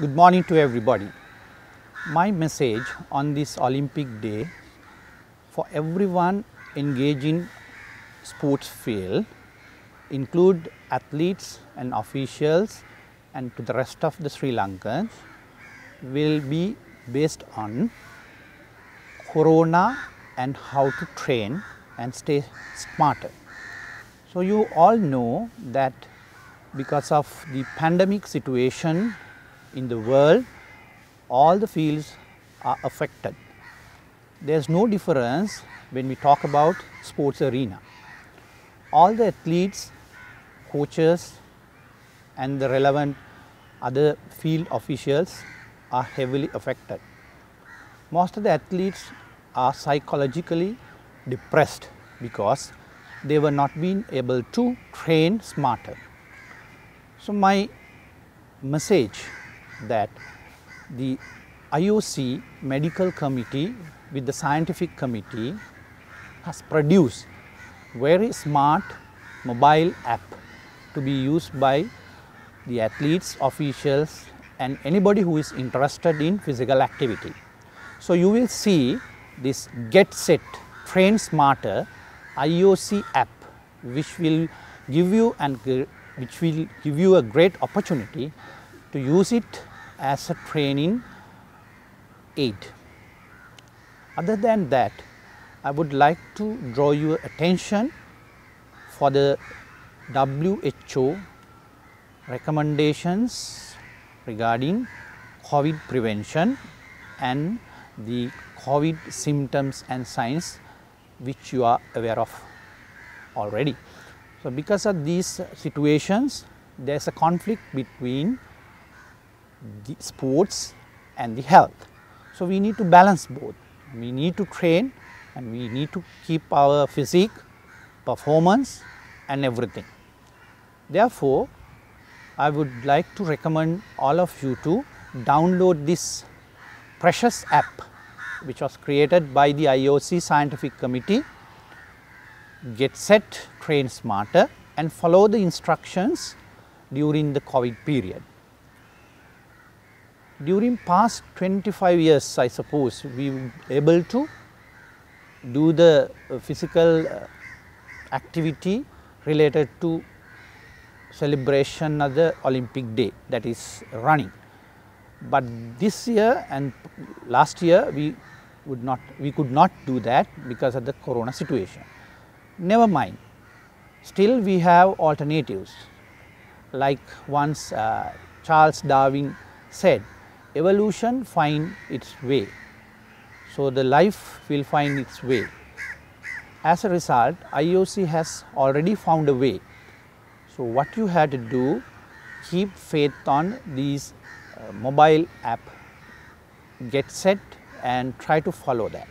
Good morning to everybody. My message on this Olympic Day for everyone engaged in sports field, include athletes and officials and to the rest of the Sri Lankans, will be based on Corona and how to train and stay smarter. So you all know that because of the pandemic situation in the world, all the fields are affected. There is no difference when we talk about sports arena. All the athletes, coaches and the relevant other field officials are heavily affected. Most of the athletes are psychologically depressed because they were not being able to train smarter. So my message that the IOC medical committee with the scientific committee has produced very smart mobile app to be used by the athletes, officials and anybody who is interested in physical activity. So you will see this Get Set Train Smarter IOC app, which will give you a great opportunity to use it as a training aid. Other than that, I would like to draw your attention for the WHO recommendations regarding COVID prevention and the COVID symptoms and signs which you are aware of already. So because of these situations, there is a conflict between the sports and the health. So we need to balance both. We need to train and we need to keep our physique, performance and everything. Therefore, I would like to recommend all of you to download this precious app which was created by the IOC Scientific Committee, Get Set Train Smarter, and follow the instructions during the COVID period. During past 25 years, I suppose, we were able to do the physical activity related to celebration of the Olympic Day, that is running. But this year and last year we could not do that because of the corona situation. Never mind, still we have alternatives. Like once Charles Darwin said, evolution find its way. So the life will find its way. As a result, IOC has already found a way. So what you have to do, keep faith on these mobile app, Get Set, and try to follow that.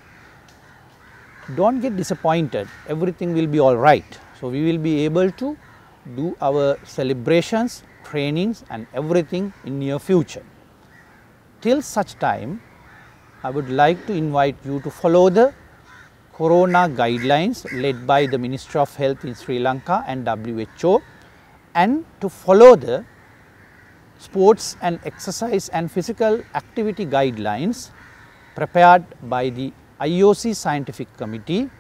Don't get disappointed, everything will be all right. So we will be able to do our celebrations, trainings and everything in near future. Till such time, I would like to invite you to follow the Corona guidelines led by the Ministry of Health in Sri Lanka and WHO, and to follow the sports and exercise and physical activity guidelines prepared by the IOC Scientific Committee,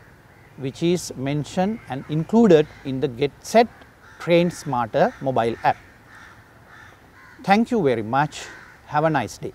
which is mentioned and included in the Get Set Train Smarter mobile app. Thank you very much. Have a nice day.